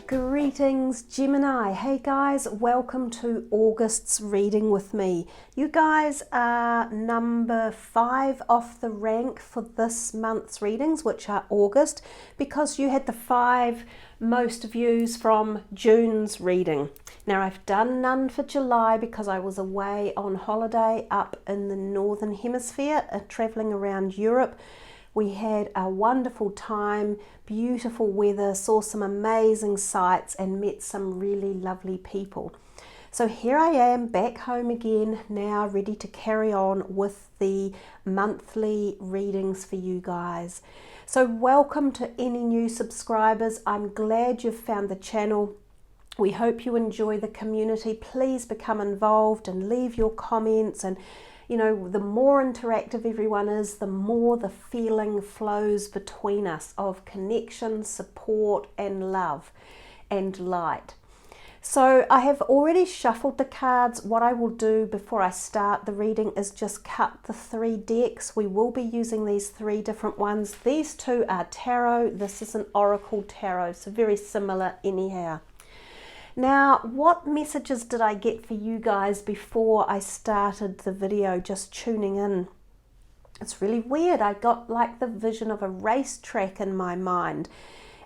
Greetings Gemini. Hey guys, welcome to August's reading with me. You guys are number 5 off the rank for this month's readings, which are August, because you had the 5 most views from June's reading. Now I've done none for July because I was away on holiday up in the Northern Hemisphere, traveling around Europe. We had a wonderful time, beautiful weather, saw some amazing sights and met some really lovely people. So here I am back home again now, ready to carry on with the monthly readings for you guys. So welcome to any new subscribers. I'm glad you've found the channel. We hope you enjoy the community. Please become involved and leave your comments, and you know, the more interactive everyone is, the more the feeling flows between us of connection, support and love and light. So I have already shuffled the cards. What I will do before I start the reading is just cut the 3 decks. We will be using these 3 different ones. These 2 are tarot. This is an oracle tarot, so very similar anyhow. Now, what messages did I get for you guys before I started the video, just tuning in? It's really weird. I got like the vision of a racetrack in my mind.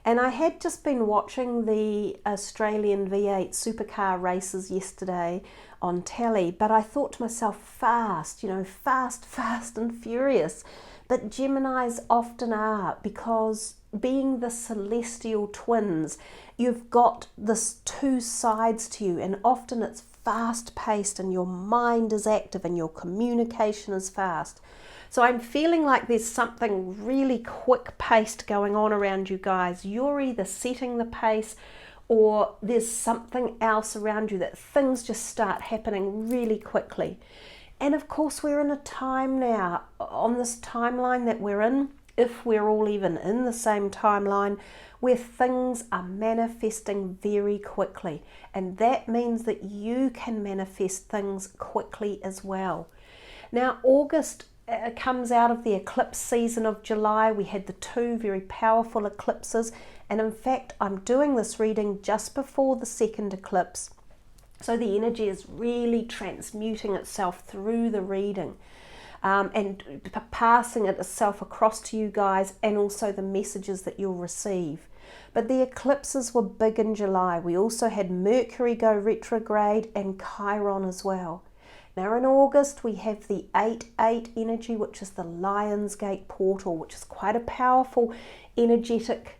And I had just been watching the Australian V8 supercar races yesterday on telly, but I thought to myself, fast, you know, fast, fast and furious. But Geminis often are, because being the celestial twins, you've got this 2 sides to you, and often it's fast paced and your mind is active and your communication is fast. So I'm feeling like there's something really quick paced going on around you guys. You're either setting the pace or there's something else around you that things just start happening really quickly. And of course we're in a time now, on this timeline that we're in, if we're all even in the same timeline, where things are manifesting very quickly. And that means that you can manifest things quickly as well. Now August comes out of the eclipse season of July. We had the 2 very powerful eclipses, and in fact I'm doing this reading just before the second eclipse. So the energy is really transmuting itself through the reading and passing itself across to you guys, and also the messages that you'll receive. But the eclipses were big in July. We also had Mercury go retrograde and Chiron as well. Now in August we have the 8-8 energy, which is the Lion's Gate portal, which is quite a powerful energetic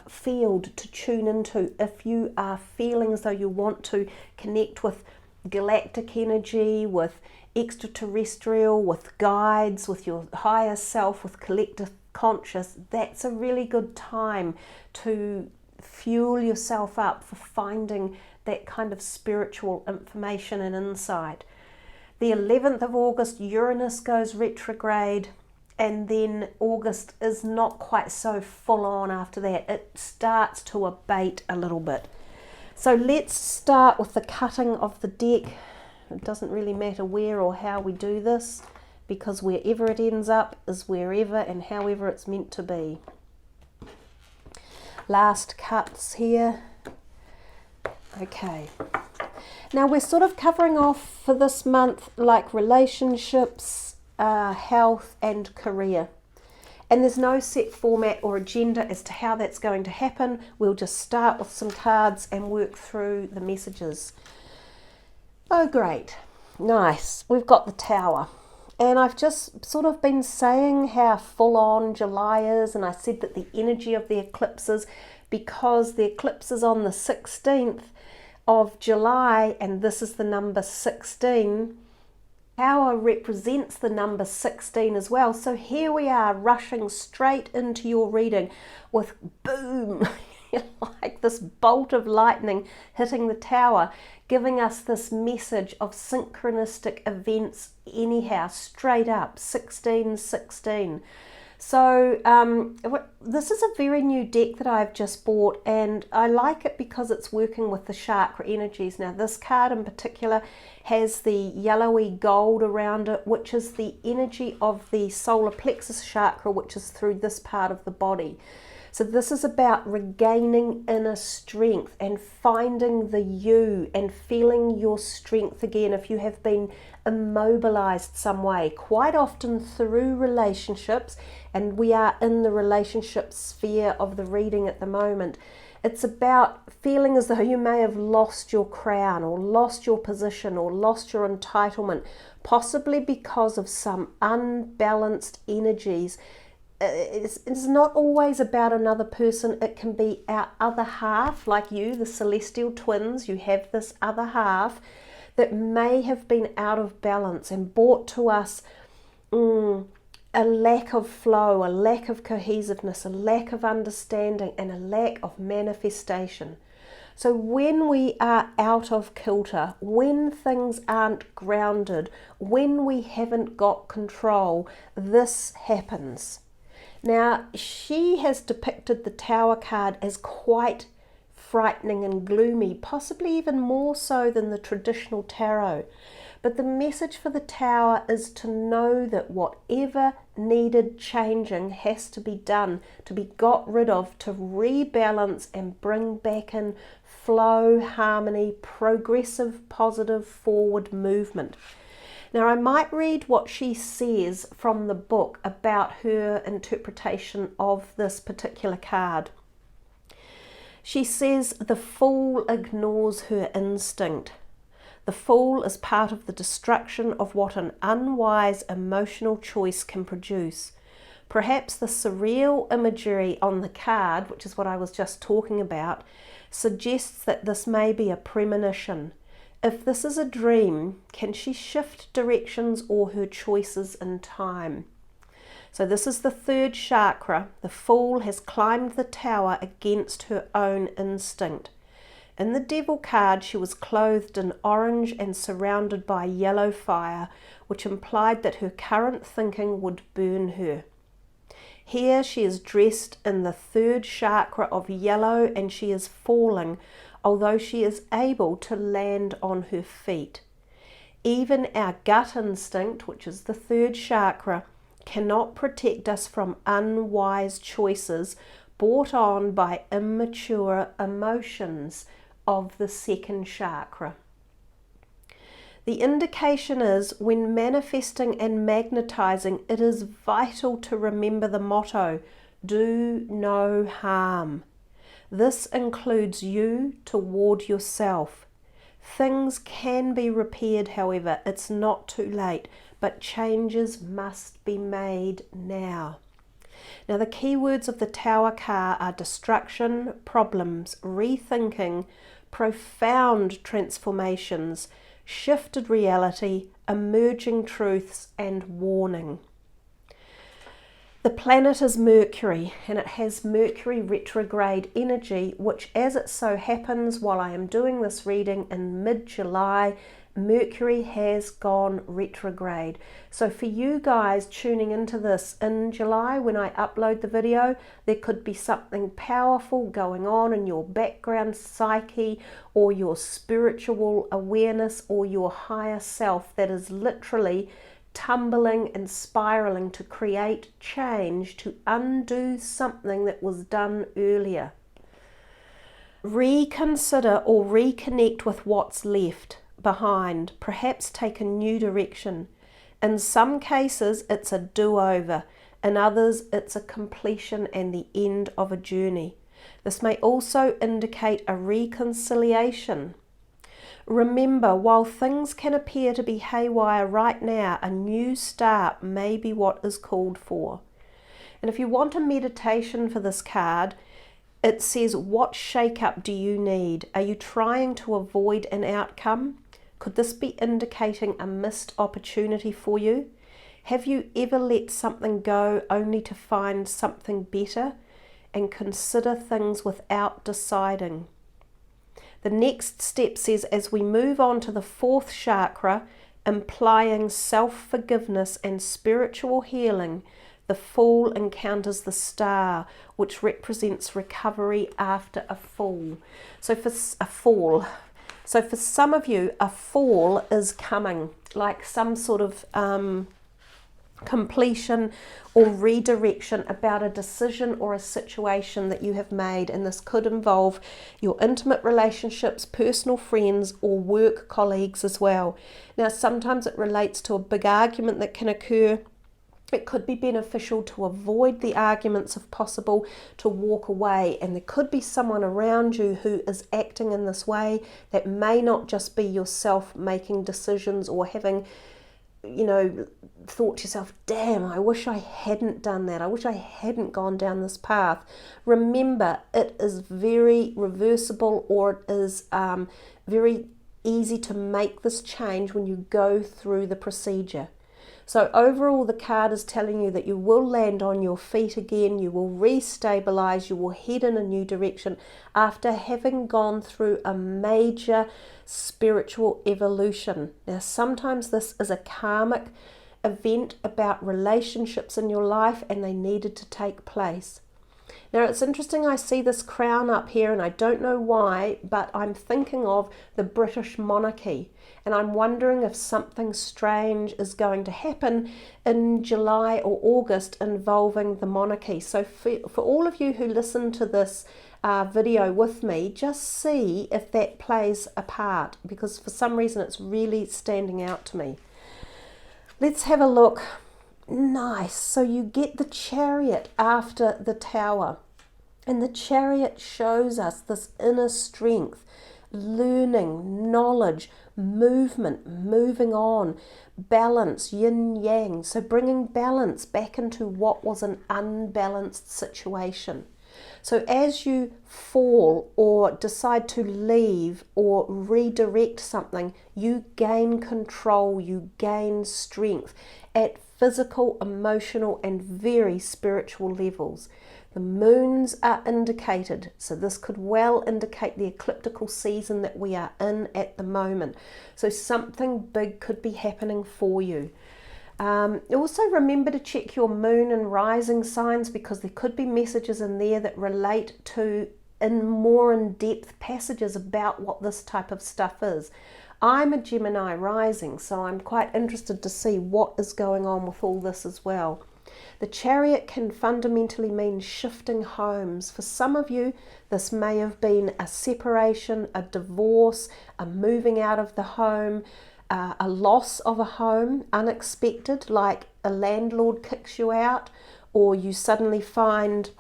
field to tune into if you are feeling as though you want to connect with galactic energy, with extraterrestrial, with guides, with your higher self, with collective conscious. That's a really good time to fuel yourself up for finding that kind of spiritual information and insight. The 11th of August, Uranus goes retrograde, and then August is not quite so full on after that. It starts to abate a little bit. So let's start with the cutting of the deck. It doesn't really matter where or how we do this, because wherever it ends up is wherever and however it's meant to be. Last cuts here. Okay. Now we're sort of covering off for this month like relationships, health and career. And there's no set format or agenda as to how that's going to happen. We'll just start with some cards and work through the messages. Oh great, nice. We've got the Tower. And I've just sort of been saying how full on July is, and I said that the energy of the eclipses, because the eclipse is on the 16th of July, and this is the number 16. Tower represents the number 16 as well. So here we are rushing straight into your reading with boom, like this bolt of lightning hitting the Tower, giving us this message of synchronistic events anyhow, straight up, 1616. So this is a very new deck that I've just bought, and I like it because it's working with the chakra energies. Now this card in particular has the yellowy gold around it, which is the energy of the solar plexus chakra, which is through this part of the body. So this is about regaining inner strength and finding the you and feeling your strength again if you have been immobilized some way, quite often through relationships, and we are in the relationship sphere of the reading at the moment. It's about feeling as though you may have lost your crown or lost your position or lost your entitlement, possibly because of some unbalanced energies. It's not always about another person. It can be our other half, like you, the celestial twins. You have this other half that may have been out of balance and brought to us a lack of flow, a lack of cohesiveness, a lack of understanding, and a lack of manifestation. So when we are out of kilter, when things aren't grounded, when we haven't got control, this happens. Now, she has depicted the Tower card as quite frightening and gloomy, possibly even more so than the traditional tarot. But the message for the Tower is to know that whatever needed changing has to be done, to be got rid of, to rebalance and bring back in flow, harmony, progressive, positive, forward movement. Now, I might read what she says from the book about her interpretation of this particular card. She says, the fool ignores her instinct. The fool is part of the destruction of what an unwise emotional choice can produce. Perhaps the surreal imagery on the card, which is what I was just talking about, suggests that this may be a premonition. If this is a dream, can she shift directions or her choices in time? So this is the third chakra. The fool has climbed the tower against her own instinct. In the Devil card, she was clothed in orange and surrounded by yellow fire, which implied that her current thinking would burn her. Here she is dressed in the third chakra of yellow and she is falling, although she is able to land on her feet. Even our gut instinct, which is the third chakra, cannot protect us from unwise choices brought on by immature emotions of the second chakra. The indication is when manifesting and magnetizing, it is vital to remember the motto, do no harm. This includes you toward yourself. Things can be repaired, however, it's not too late, but changes must be made now. Now, the key words of the Tower card are destruction, problems, rethinking, profound transformations, shifted reality, emerging truths, and warning. The planet is Mercury, and it has Mercury retrograde energy, which, as it so happens, while I am doing this reading in mid-July, Mercury has gone retrograde. So for you guys tuning into this in July when I upload the video, there could be something powerful going on in your background psyche or your spiritual awareness or your higher self that is literally tumbling and spiraling to create change, to undo something that was done earlier. Reconsider or reconnect with what's left behind, perhaps take a new direction. In some cases it's a do-over, in others it's a completion and the end of a journey. This may also indicate a reconciliation. Remember, while things can appear to be haywire right now, a new start may be what is called for. And if you want a meditation for this card, it says, what shake-up do you need? Are you trying to avoid an outcome? Could this be indicating a missed opportunity for you? Have you ever let something go only to find something better? And consider things without deciding. The next step says, as we move on to the fourth chakra, implying self-forgiveness and spiritual healing, the Fool encounters the Star, which represents recovery after a fall. So for some of you, a fall is coming, like some sort of completion or redirection about a decision or a situation that you have made, and this could involve your intimate relationships, personal friends, or work colleagues as well. Now, sometimes it relates to a big argument that can occur. It could be beneficial to avoid the arguments if possible, to walk away, and there could be someone around you who is acting in this way that may not just be yourself making decisions or having, thought to yourself, damn, I wish I hadn't done that. I wish I hadn't gone down this path. Remember, it is very reversible, or it is very easy to make this change when you go through the procedure. So overall, the card is telling you that you will land on your feet again, you will restabilize, you will head in a new direction after having gone through a major spiritual evolution. Now, sometimes this is a karmic event about relationships in your life, and they needed to take place. Now, it's interesting, I see this crown up here, and I don't know why, but I'm thinking of the British monarchy, and I'm wondering if something strange is going to happen in July or August involving the monarchy. So for all of you who listen to this video with me, just see if that plays a part, because for some reason it's really standing out to me. Let's have a look. Nice. So you get the Chariot after the Tower, and the Chariot shows us this inner strength, learning, knowledge, movement, moving on, balance, yin yang. So bringing balance back into what was an unbalanced situation. So as you fall or decide to leave or redirect something, you gain control, you gain strength at physical, emotional, and very spiritual levels. The moons are indicated, so this could well indicate the ecliptical season that we are in at the moment. So something big could be happening for you. Also remember to check your moon and rising signs, because there could be messages in there that relate to more in-depth passages about what this type of stuff is. I'm a Gemini rising, so I'm quite interested to see what is going on with all this as well. The Chariot can fundamentally mean shifting homes. For some of you, this may have been a separation, a divorce, a moving out of the home, a loss of a home, unexpected, like a landlord kicks you out, or you suddenly find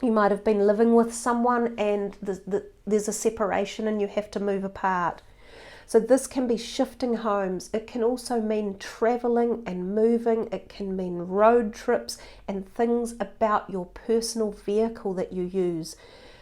you might have been living with someone and there's a separation and you have to move apart. So this can be shifting homes. It can also mean traveling and moving. It can mean road trips and things about your personal vehicle that you use.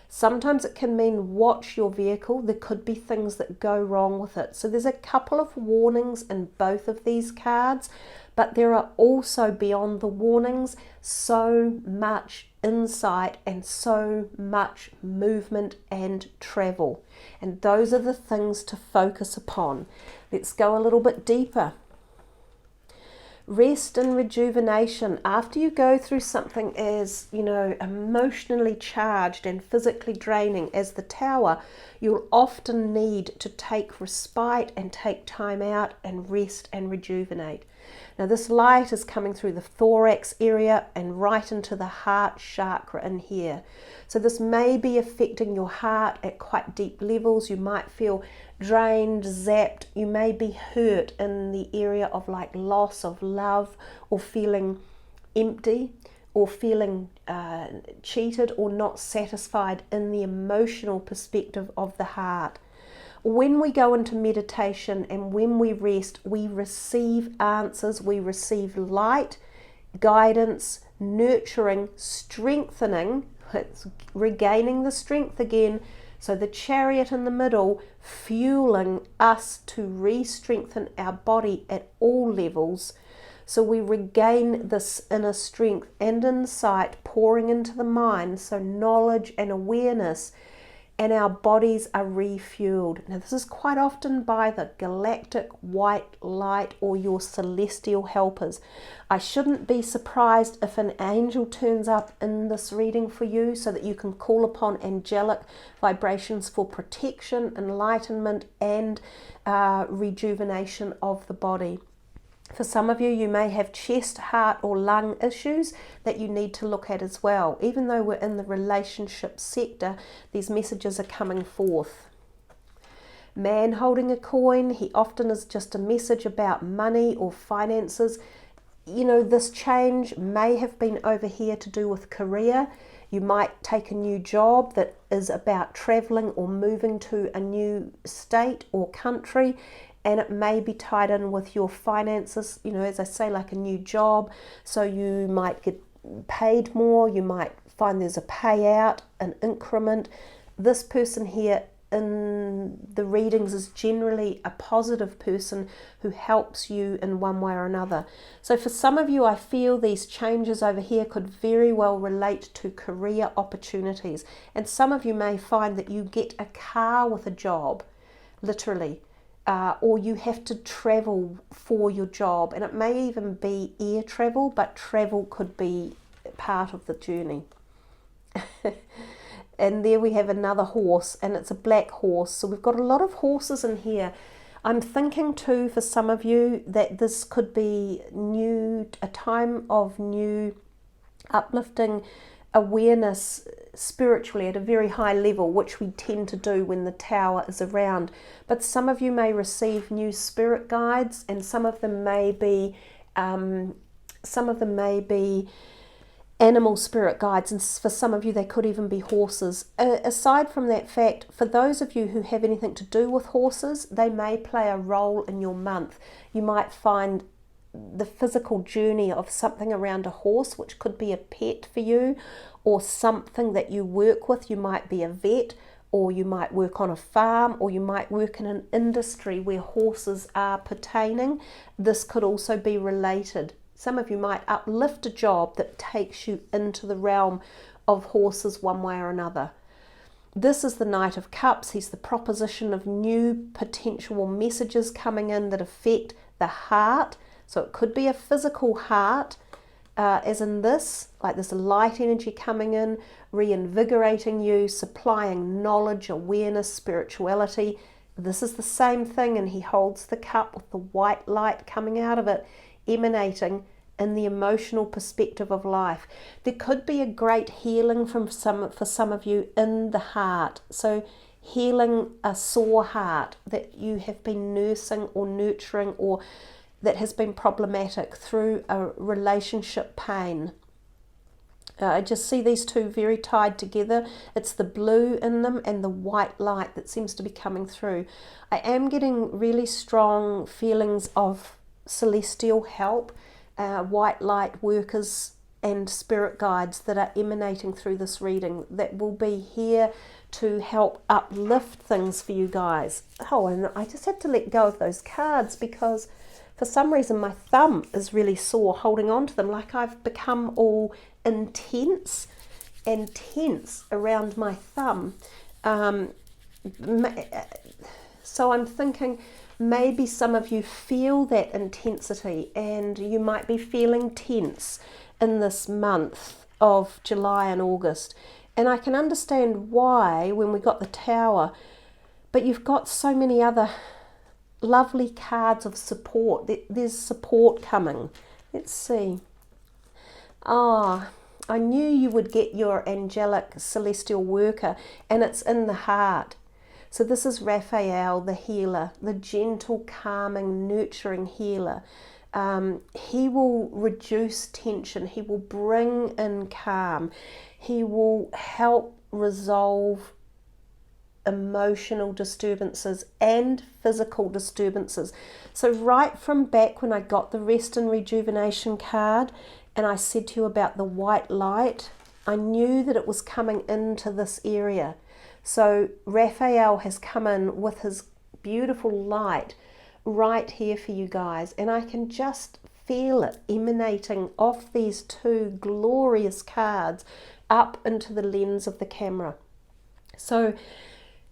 Sometimes it can mean watch your vehicle. There could be things that go wrong with it. So there's a couple of warnings in both of these cards, but there are also, beyond the warnings, so much insight and so much movement and travel. And those are the things to focus upon. Let's go a little bit deeper. Rest and rejuvenation. After you go through something as, emotionally charged and physically draining as the Tower, you'll often need to take respite and take time out and rest and rejuvenate. Now this light is coming through the thorax area and right into the heart chakra in here. So this may be affecting your heart at quite deep levels. You might feel drained, zapped. You may be hurt in the area of like loss of love, or feeling empty, or feeling cheated or not satisfied in the emotional perspective of the heart. When we go into meditation and when we rest, we receive answers, we receive light, guidance, nurturing, strengthening, it's regaining the strength again. So the Chariot in the middle, fueling us to re-strengthen our body at all levels. So we regain this inner strength and insight pouring into the mind, so knowledge and awareness, and our bodies are refueled. Now this is quite often by the galactic white light or your celestial helpers. I shouldn't be surprised if an angel turns up in this reading for you, so that you can call upon angelic vibrations for protection, enlightenment, and rejuvenation of the body. For some of you, you may have chest, heart or lung issues that you need to look at as well. Even though we're in the relationship sector, these messages are coming forth. Man holding a coin, he often is just a message about money or finances. You know, this change may have been over here to do with career. You might take a new job that is about traveling or moving to a new state or country, and it may be tied in with your finances, you know, as I say, like a new job. So you might get paid more, you might find there's a payout, an increment. This person here in the readings is generally a positive person who helps you in one way or another. So for some of you, I feel these changes over here could very well relate to career opportunities. And some of you may find that you get a car with a job, literally. Or you have to travel for your job, and it may even be air travel, but travel could be part of the journey. And there we have another horse, and it's a black horse. So we've got a lot of horses in here. I'm thinking too, for some of you, that this could be a time of new uplifting awareness spiritually at a very high level, which we tend to do when the tower is around. But some of you may receive new spirit guides, and some of them may be animal spirit guides, and for some of you they could even be horses. Aside from that fact, for those of you who have anything to do with horses, they may play a role in your month. You might find the physical journey of something around a horse, which could be a pet for you, or something that you work with. You might be a vet, or you might work on a farm, or you might work in an industry where horses are pertaining. This could also be related. Some of you might uplift a job that takes you into the realm of horses one way or another. This is the Knight of Cups. He's the proposition of new potential messages coming in that affect the heart. So it could be a physical heart, as in this, like this light energy coming in, reinvigorating you, supplying knowledge, awareness, spirituality. This is the same thing, and he holds the cup with the white light coming out of it, emanating in the emotional perspective of life. There could be a great healing for some of you in the heart. So healing a sore heart that you have been nursing or nurturing, or that has been problematic through a relationship pain. I just see these two very tied together. It's the blue in them and the white light that seems to be coming through. I am getting really strong feelings of celestial help, white light workers and spirit guides that are emanating through this reading that will be here to help uplift things for you guys. Oh, and I just had to let go of those cards because for some reason my thumb is really sore holding on to them, like I've become all intense and tense around my thumb. So I'm thinking maybe some of you feel that intensity, and you might be feeling tense in this month of July and August. And I can understand why when we got the Tower, but you've got so many other lovely cards of support. There's support coming. Let's see. I knew you would get your angelic celestial worker, and it's in the heart. So this is Raphael, the healer, the gentle, calming, nurturing healer. He will reduce tension. He will bring in calm. He will help resolve emotional disturbances and physical disturbances. So right from back when I got the rest and rejuvenation card, and I said to you about the white light, I knew that it was coming into this area. So Raphael has come in with his beautiful light right here for you guys, and I can just feel it emanating off these two glorious cards up into the lens of the camera. So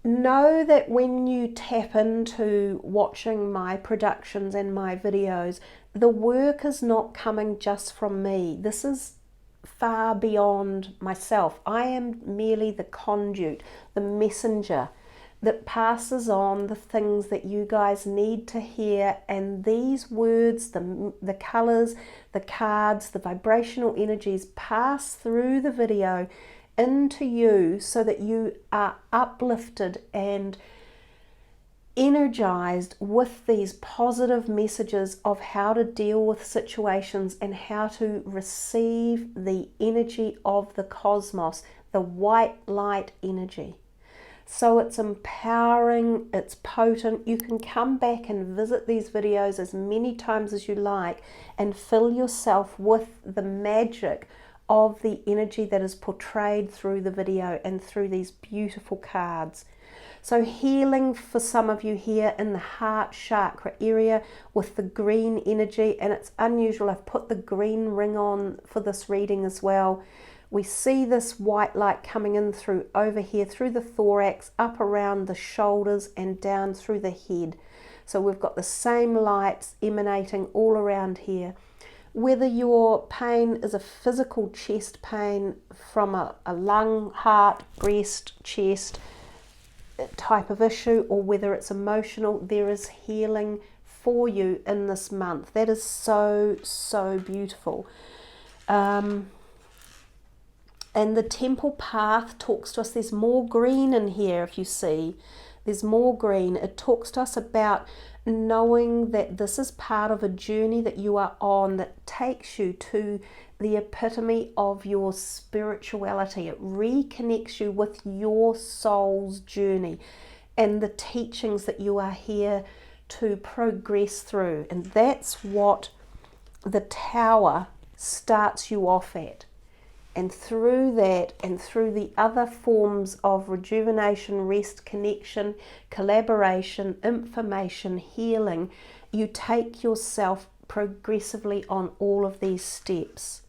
know that when you tap into watching my productions and my videos, the work is not coming just from me. This is far beyond myself. I am merely the conduit, the messenger that passes on the things that you guys need to hear, and these words, the colors, the cards, the vibrational energies pass through the video into you so that you are uplifted and energized with these positive messages of how to deal with situations and how to receive the energy of the cosmos, the white light energy. So it's empowering, it's potent. You can come back and visit these videos as many times as you like and fill yourself with the magic of the energy that is portrayed through the video and through these beautiful cards. So healing for some of you here in the heart chakra area with the green energy, and it's unusual. I've put the green ring on for this reading as well. We see this white light coming in through over here, through the thorax, up around the shoulders and down through the head. So we've got the same lights emanating all around here. Whether your pain is a physical chest pain from a lung, heart, breast, chest type of issue, or whether it's emotional, there is healing for you in this month. That is so, so beautiful. And the temple path talks to us. There's more green in here, if you see. There's more green. It talks to us about knowing that this is part of a journey that you are on that takes you to the epitome of your spirituality. It reconnects you with your soul's journey and the teachings that you are here to progress through. And that's what the tower starts you off at. And through that and through the other forms of rejuvenation, rest, connection, collaboration, information, healing, you take yourself progressively on all of these steps.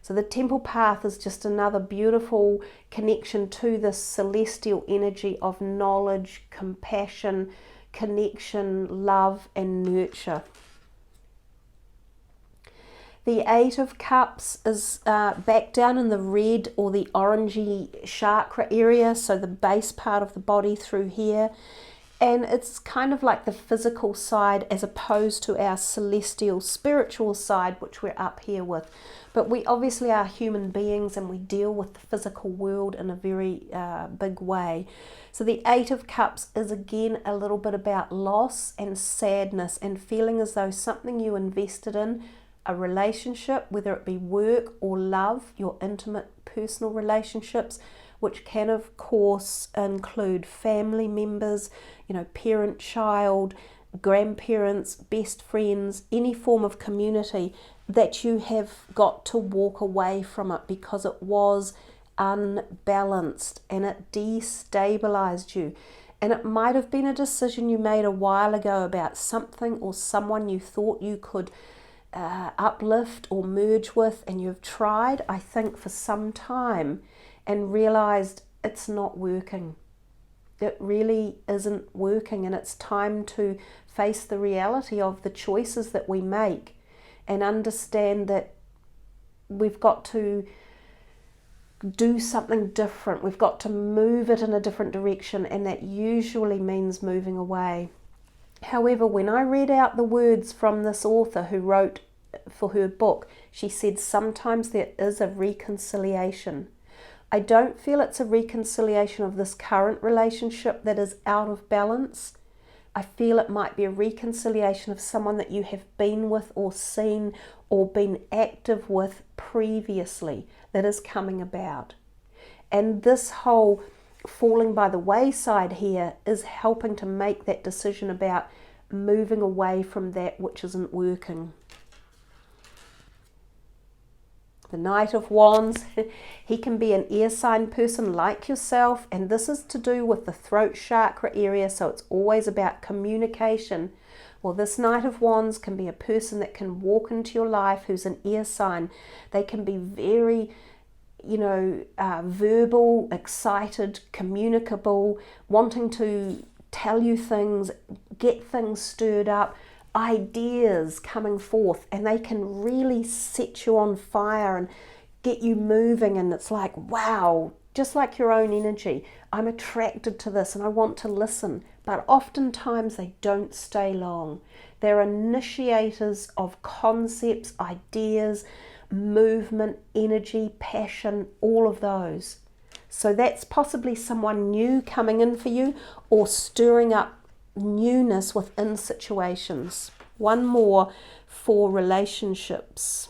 So the temple path is just another beautiful connection to this celestial energy of knowledge, compassion, connection, love, and nurture. The Eight of Cups is back down in the red or the orangey chakra area, so the base part of the body through here. And it's kind of like the physical side as opposed to our celestial spiritual side, which we're up here with. But we obviously are human beings and we deal with the physical world in a very big way. So the Eight of Cups is again a little bit about loss and sadness and feeling as though something you invested in, a relationship, whether it be work or love, your intimate personal relationships, which can of course include family members, parent, child, grandparents, best friends, any form of community, that you have got to walk away from it because it was unbalanced and it destabilized you. And it might have been a decision you made a while ago about something or someone you thought you could uplift or merge with, and you've tried, I think, for some time and realized it's not working. It really isn't working, and it's time to face the reality of the choices that we make and understand that we've got to do something different. We've got to move it in a different direction, and that usually means moving away. However, when I read out the words from this author who wrote for her book, she said sometimes there is a reconciliation. I don't feel it's a reconciliation of this current relationship that is out of balance. I feel it might be a reconciliation of someone that you have been with or seen or been active with previously that is coming about. And this whole falling by the wayside here is helping to make that decision about moving away from that which isn't working. The Knight of Wands, he can be an air sign person like yourself, and this is to do with the throat chakra area, so it's always about communication. Well, this Knight of Wands can be a person that can walk into your life who's an air sign. They can be very verbal, excited, communicable, wanting to tell you things, get things stirred up, ideas coming forth, and they can really set you on fire and get you moving, and it's like, wow, just like your own energy. I'm attracted to this and I want to listen, but oftentimes they don't stay long. They're initiators of concepts, ideas, movement, energy, passion, all of those. So that's possibly someone new coming in for you or stirring up newness within situations. One more for relationships.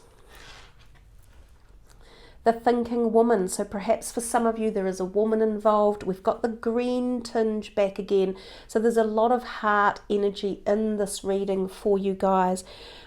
The thinking woman. So perhaps for some of you there is a woman involved. We've got the green tinge back again. So there's a lot of heart energy in this reading for you guys.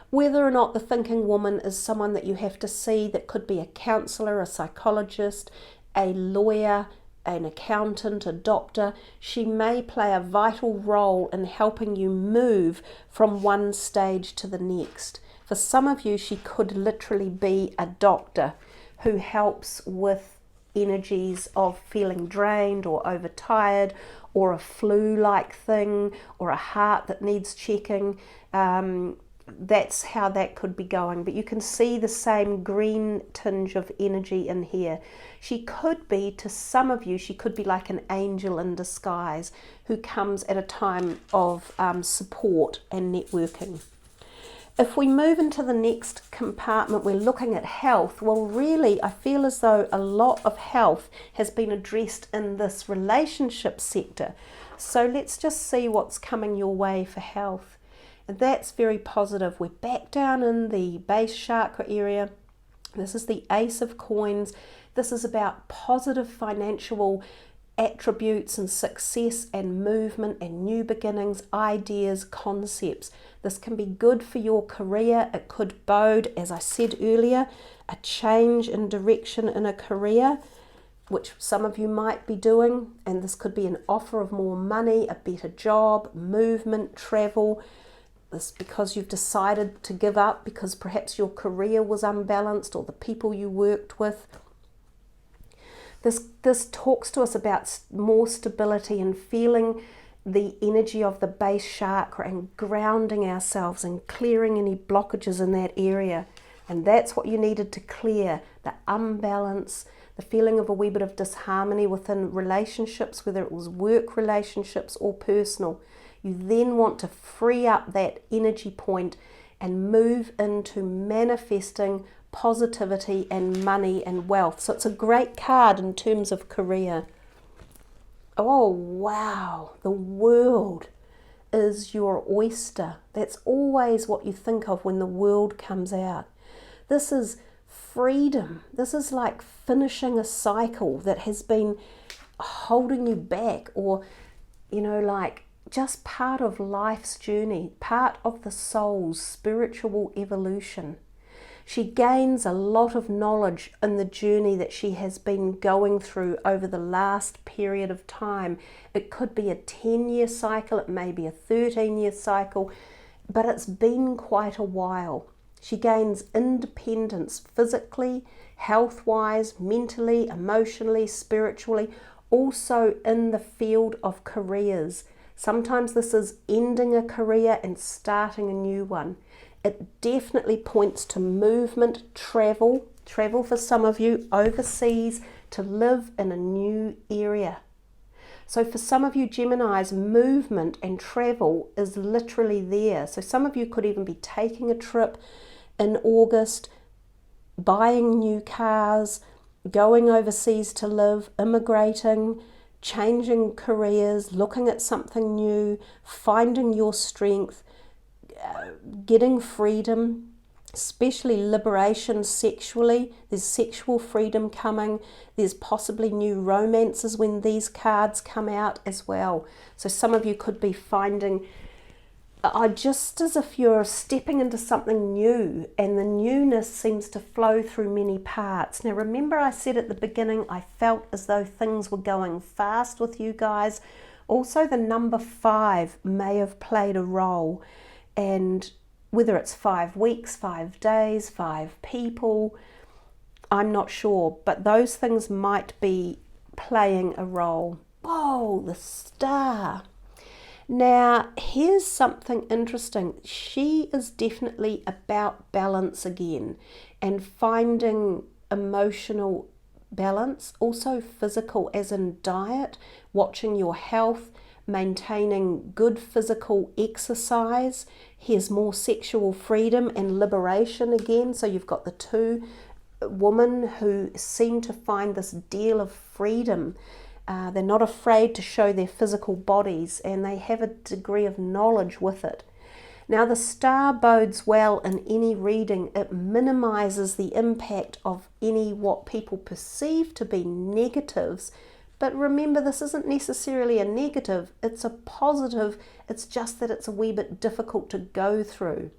Whether or not the thinking woman is someone that you have to see, that could be a counsellor, a psychologist, a lawyer, an accountant, a doctor, she may play a vital role in helping you move from one stage to the next. For some of you, she could literally be a doctor who helps with energies of feeling drained or overtired, or a flu-like thing, or a heart that needs checking. That's how that could be going. But you can see the same green tinge of energy in here. She could be, to some of you, she could be like an angel in disguise who comes at a time of support and networking. If we move into the next compartment, we're looking at health. Well, really, I feel as though a lot of health has been addressed in this relationship sector. So let's just see what's coming your way for health. And that's very positive. We're back down in the base chakra area. This is the Ace of Coins. This is about positive financial attributes and success and movement and new beginnings, ideas, concepts. This can be good for your career. It could bode, as I said earlier, a change in direction in a career, which some of you might be doing, and this could be an offer of more money, a better job, movement, travel. This because you've decided to give up because perhaps your career was unbalanced or the people you worked with. This talks to us about more stability and feeling the energy of the base chakra and grounding ourselves and clearing any blockages in that area. And that's what you needed to clear, the unbalance, the feeling of a wee bit of disharmony within relationships, whether it was work relationships or personal. You then want to free up that energy point and move into manifesting positivity and money and wealth. So it's a great card in terms of career. Oh wow, the world is your oyster. That's always what you think of when the world comes out. This is freedom. This is like finishing a cycle that has been holding you back, or like just part of life's journey, part of the soul's spiritual evolution. She gains a lot of knowledge in the journey that she has been going through over the last period of time. It could be a 10-year cycle, it may be a 13-year cycle, but it's been quite a while. She gains independence physically, health-wise, mentally, emotionally, spiritually, also in the field of careers. Sometimes this is ending a career and starting a new one. It definitely points to movement, travel for some of you overseas to live in a new area. So for some of you Geminis, movement and travel is literally there. So some of you could even be taking a trip in August, buying new cars, going overseas to live, immigrating, changing careers, looking at something new, finding your strength, getting freedom, especially liberation sexually. There's sexual freedom coming. There's possibly new romances when these cards come out as well. So some of you could be finding, just as if you're stepping into something new, and the newness seems to flow through many parts. Now remember I said at the beginning I felt as though things were going fast with you guys. Also the number 5 may have played a role. And whether it's 5 weeks, 5 days, 5 people, I'm not sure, but those things might be playing a role. Whoa, the Star. Now, here's something interesting. She is definitely about balance again and finding emotional balance, also physical as in diet, watching your health, maintaining good physical exercise. Here's more sexual freedom and liberation again. So you've got the two women who seem to find this deal of freedom. They're not afraid to show their physical bodies, and they have a degree of knowledge with it. Now the star bodes well in any reading. It minimizes the impact of any what people perceive to be negatives. But remember, this isn't necessarily a negative, it's a positive. It's just that it's a wee bit difficult to go through.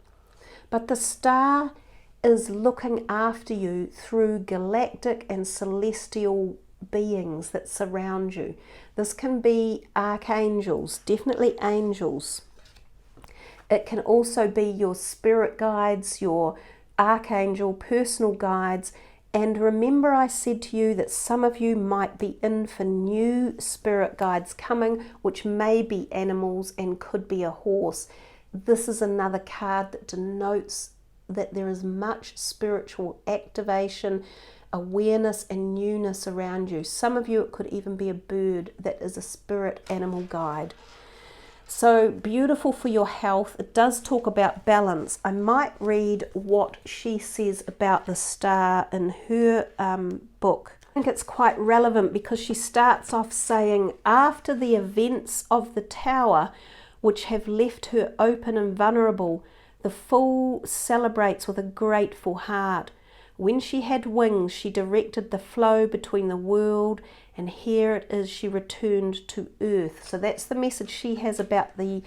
But the star is looking after you through galactic and celestial beings that surround you. This can be archangels, definitely angels. It can also be your spirit guides, your archangel, personal guides. And remember, I said to you that some of you might be in for new spirit guides coming, which may be animals and could be a horse. This is another card that denotes that there is much spiritual activation, awareness and newness around you. Some of you, it could even be a bird that is a spirit animal guide. So beautiful for your health. It does talk about balance. I might read what she says about the star in her book. I think it's quite relevant because she starts off saying, after the events of the tower, which have left her open and vulnerable, the fool celebrates with a grateful heart. When she had wings, she directed the flow between the world, and here it is, she returned to earth. So that's the message she has about the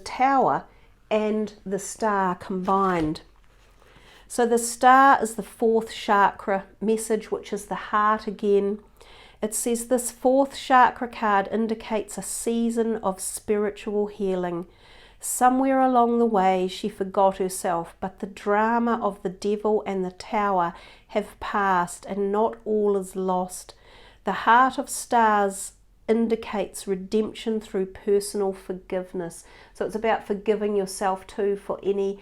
tower and the star combined. So the star is the fourth chakra message, which is the heart again. It says this fourth chakra card indicates a season of spiritual healing. Somewhere along the way she forgot herself, but the drama of the devil and the tower have passed, and not all is lost. The heart of stars indicates redemption through personal forgiveness. So it's about forgiving yourself too for any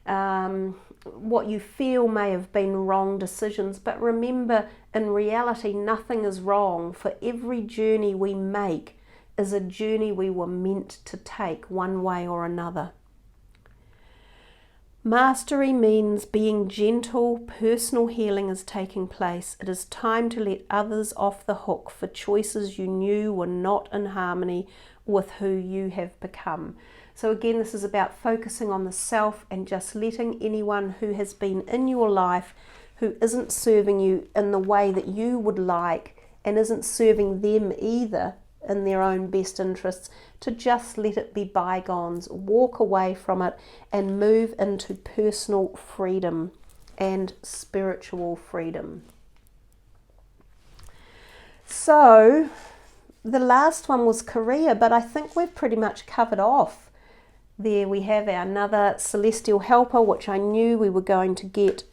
what you feel may have been wrong decisions. But remember, in reality, nothing is wrong. For every journey we make is a journey we were meant to take one way or another. Mastery means being gentle. Personal healing is taking place. It is time to let others off the hook for choices you knew were not in harmony with who you have become. So again, this is about focusing on the self and just letting anyone who has been in your life who isn't serving you in the way that you would like and isn't serving them either in their own best interests, to just let it be bygones, walk away from it and move into personal freedom and spiritual freedom. So the last one was career, but I think we've pretty much covered off. There we have another celestial helper, which I knew we were going to get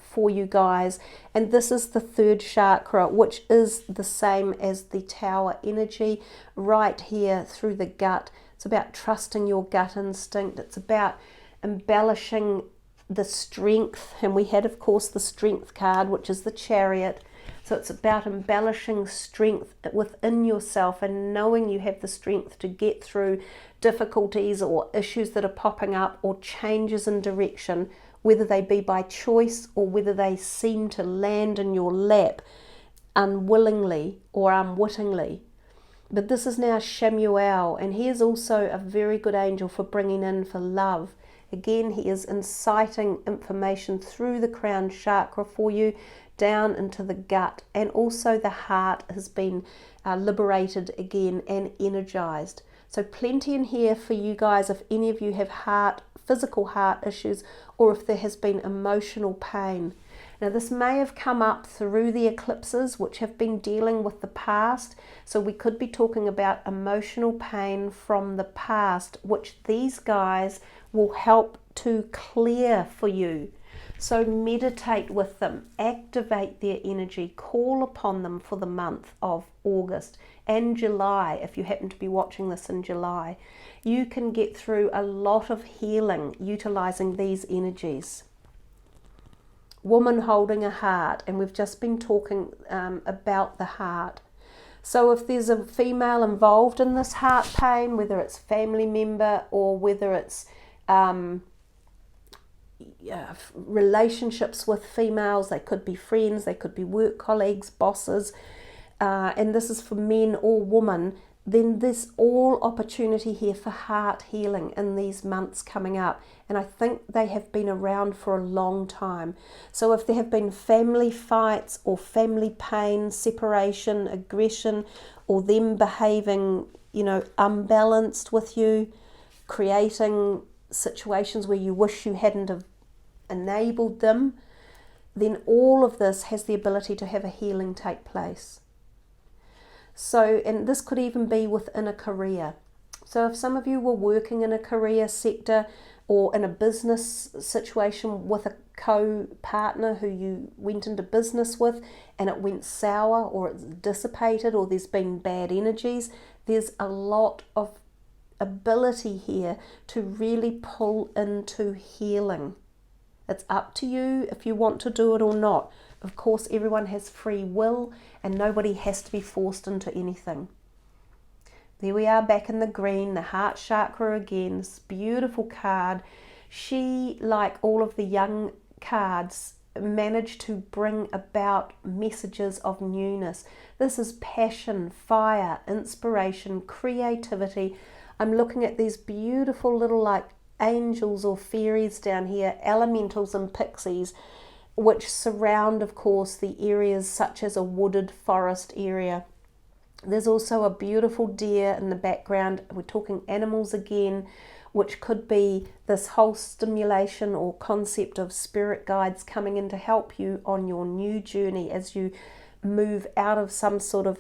for you guys, and this is the third chakra, which is the same as the tower energy, right here through the gut. It's about trusting your gut instinct. It's about embellishing the strength, and we had of course the strength card, which is the chariot. So it's about embellishing strength within yourself and knowing you have the strength to get through difficulties or issues that are popping up or changes in direction, whether they be by choice or whether they seem to land in your lap unwillingly or unwittingly. But this is now Shemuel, and he is also a very good angel for bringing in for love. Again, he is inciting information through the crown chakra for you down into the gut, and also the heart has been liberated again and energized. So plenty in here for you guys if any of you have physical heart issues, or if there has been emotional pain. Now this may have come up through the eclipses, which have been dealing with the past. So we could be talking about emotional pain from the past, which these guys will help to clear for you. So meditate with them, activate their energy, call upon them for the month of August and July. If you happen to be watching this in July, you can get through a lot of healing utilizing these energies. woman holding a heart, and we've just been talking about the heart. So if there's a female involved in this heart pain, whether it's family member or whether it's relationships with females, they could be friends, they could be work colleagues, bosses, and this is for men or women, then there's all opportunity here for heart healing in these months coming up. And I think they have been around for a long time. So if there have been family fights or family pain, separation, aggression, or them behaving, unbalanced with you, creating situations where you wish you hadn't have enabled them, then all of this has the ability to have a healing take place. So, and this could even be within a career. So if some of you were working in a career sector or in a business situation with a co-partner who you went into business with and it went sour or it's dissipated or there's been bad energies, there's a lot of ability here to really pull into healing. It's up to you if you want to do it or not. Of course, everyone has free will and nobody has to be forced into anything. There we are back in the green, the heart chakra again, this beautiful card. She, like all of the young cards, managed to bring about messages of newness. This is passion, fire, inspiration, creativity. I'm looking at these beautiful little like angels or fairies down here, elementals and pixies, which surround, of course, the areas such as a wooded forest area. There's also a beautiful deer in the background. We're talking animals again, which could be this whole stimulation or concept of spirit guides coming in to help you on your new journey as you move out of some sort of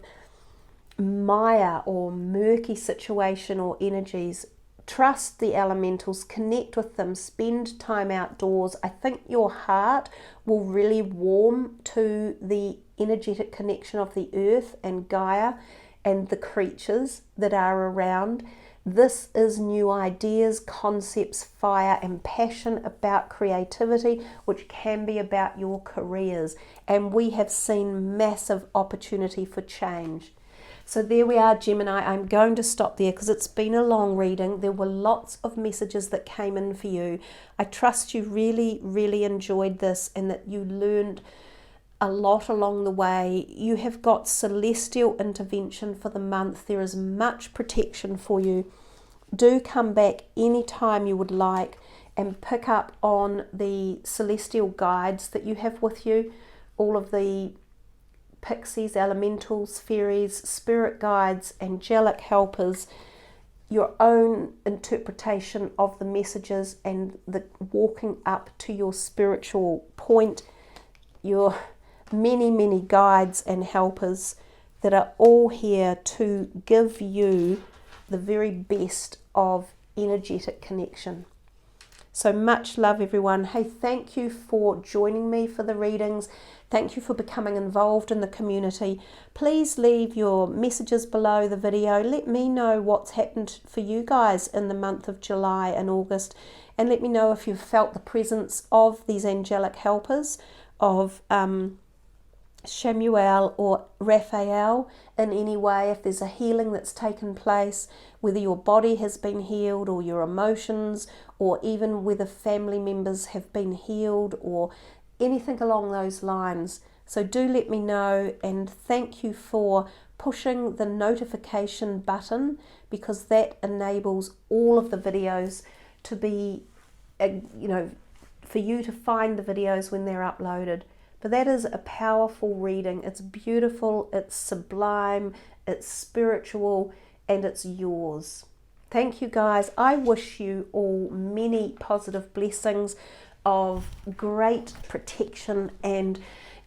mire or murky situation or energies. Trust the elementals, connect with them, spend time outdoors. I think your heart will really warm to the energetic connection of the earth and Gaia and the creatures that are around. This is new ideas, concepts, fire and passion about creativity, which can be about your careers. And we have seen massive opportunity for change. So there we are, Gemini. I'm going to stop there because it's been a long reading. There were lots of messages that came in for you. I trust you really, really enjoyed this and that you learned a lot along the way. You have got celestial intervention for the month. There is much protection for you. Do come back anytime you would like and pick up on the celestial guides that you have with you, all of the pixies, elementals, fairies, spirit guides, angelic helpers, your own interpretation of the messages and the walking up to your spiritual point, your many, many guides and helpers that are all here to give you the very best of energetic connection. So much love, everyone. Hey, thank you for joining me for the readings. Thank you for becoming involved in the community. Please leave your messages below the video. Let me know what's happened for you guys in the month of July and August. And let me know if you've felt the presence of these angelic helpers, of Shamuel or Raphael in any way, if there's a healing that's taken place, whether your body has been healed or your emotions, or even whether family members have been healed or anything along those lines. So do let me know, and thank you for pushing the notification button, because that enables all of the videos to be, for you to find the videos when they're uploaded. But that is a powerful reading. It's beautiful, it's sublime, it's spiritual, and it's yours. Thank you guys. I wish you all many positive blessings of great protection and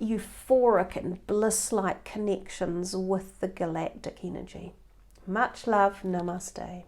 euphoric and bliss-like connections with the galactic energy. Much love. Namaste.